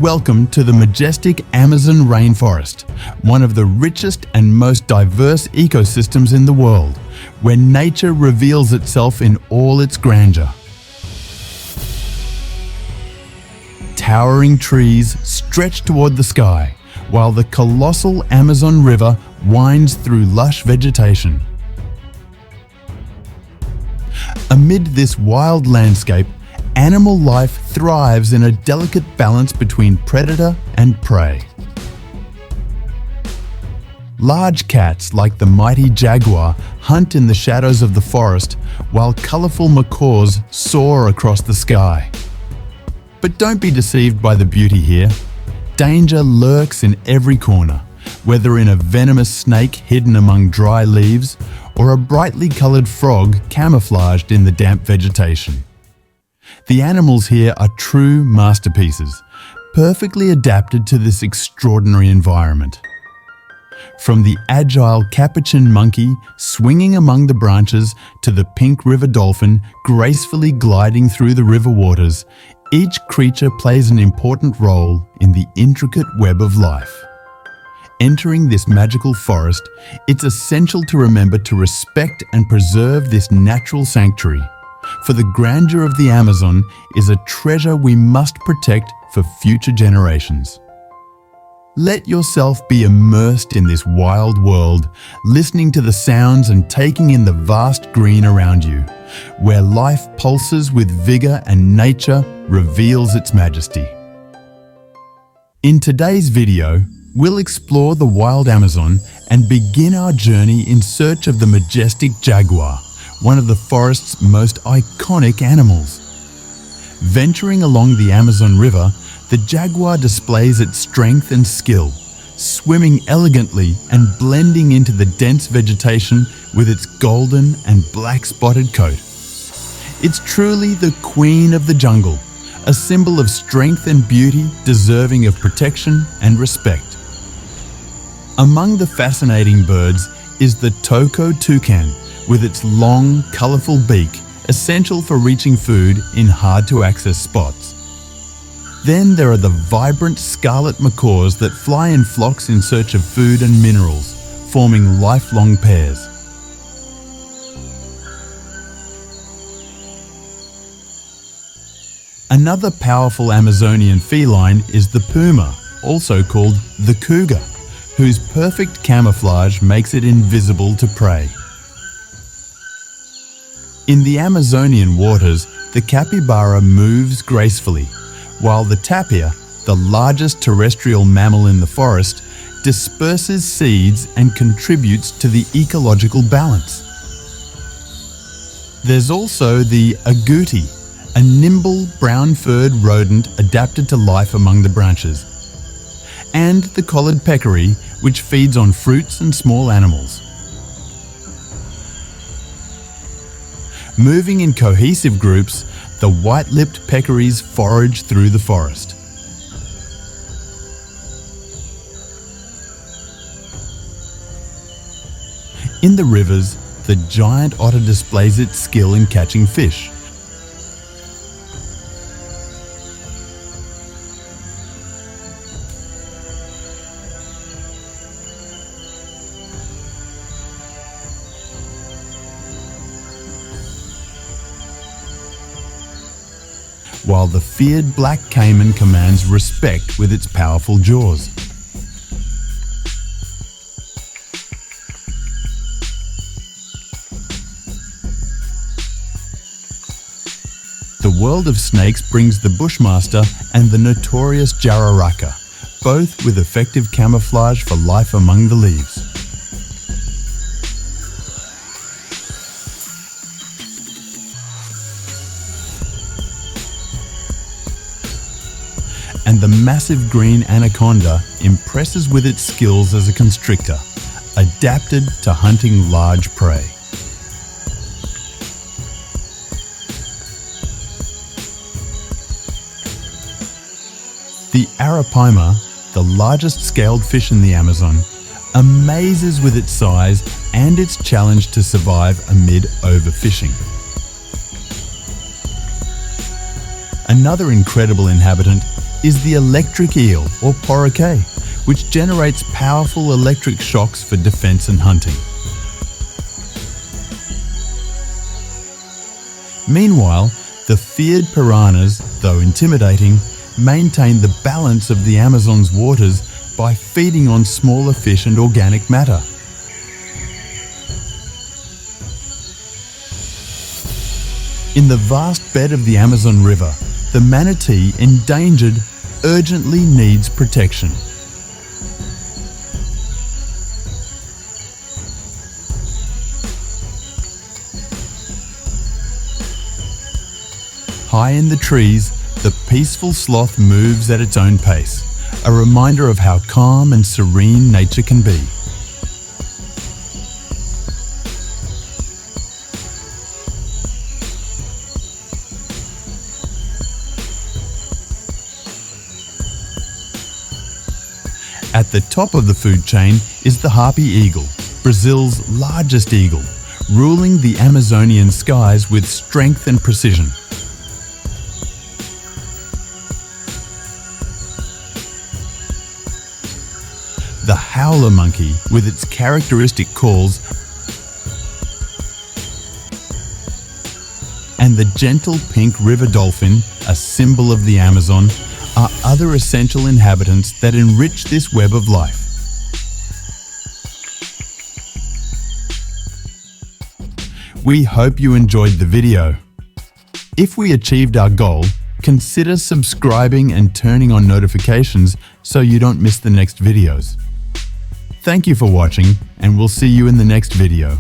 Welcome to the majestic Amazon rainforest, one of the richest and most diverse ecosystems in the world, where nature reveals itself in all its grandeur. Towering trees stretch toward the sky, while the colossal Amazon River winds through lush vegetation. Amid this wild landscape, animal life thrives in a delicate balance between predator and prey. Large cats like the mighty jaguar hunt in the shadows of the forest, while colorful macaws soar across the sky. But don't be deceived by the beauty here. Danger lurks in every corner, whether in a venomous snake hidden among dry leaves or a brightly colored frog camouflaged in the damp vegetation. The animals here are true masterpieces, perfectly adapted to this extraordinary environment. From the agile capuchin monkey swinging among the branches to the pink river dolphin gracefully gliding through the river waters, each creature plays an important role in the intricate web of life. Entering this magical forest, it's essential to remember to respect and preserve this natural sanctuary, for the grandeur of the Amazon is a treasure we must protect for future generations. Let yourself be immersed in this wild world, listening to the sounds and taking in the vast green around you, where life pulses with vigor and nature reveals its majesty. In today's video, we'll explore the wild Amazon and begin our journey in search of the majestic jaguar, one of the forest's most iconic animals. Venturing along the Amazon River, the jaguar displays its strength and skill, swimming elegantly and blending into the dense vegetation with its golden and black spotted coat. It's truly the queen of the jungle, a symbol of strength and beauty deserving of protection and respect. Among the fascinating birds is the toko toucan, with its long, colorful beak, essential for reaching food in hard-to-access spots. Then there are the vibrant scarlet macaws that fly in flocks in search of food and minerals, forming lifelong pairs. Another powerful Amazonian feline is the puma, also called the cougar, whose perfect camouflage makes it invisible to prey. In the Amazonian waters, the capybara moves gracefully, while the tapir, the largest terrestrial mammal in the forest, disperses seeds and contributes to the ecological balance. There's also the agouti, a nimble brown-furred rodent adapted to life among the branches, and the collared peccary, which feeds on fruits and small animals. Moving in cohesive groups, the white-lipped peccaries forage through the forest. In the rivers, the giant otter displays its skill in catching fish. While the feared black caiman commands respect with its powerful jaws. The world of snakes brings the bushmaster and the notorious jararaca, both with effective camouflage for life among the leaves. And the massive green anaconda impresses with its skills as a constrictor, adapted to hunting large prey. The arapaima, the largest scaled fish in the Amazon, amazes with its size and its challenge to survive amid overfishing. Another incredible inhabitant is the electric eel, or paraquet, which generates powerful electric shocks for defense and hunting. Meanwhile, the feared piranhas, though intimidating, maintain the balance of the Amazon's waters by feeding on smaller fish and organic matter. In the vast bed of the Amazon River, the manatee, endangered, urgently needs protection. High in the trees, the peaceful sloth moves at its own pace, a reminder of how calm and serene nature can be. At the top of the food chain is the harpy eagle, Brazil's largest eagle, ruling the Amazonian skies with strength and precision. The howler monkey, with its characteristic calls, and the gentle pink river dolphin, a symbol of the Amazon, are other essential inhabitants that enrich this web of life. We hope you enjoyed the video. If we achieved our goal, consider subscribing and turning on notifications so you don't miss the next videos. Thank you for watching, and we'll see you in the next video.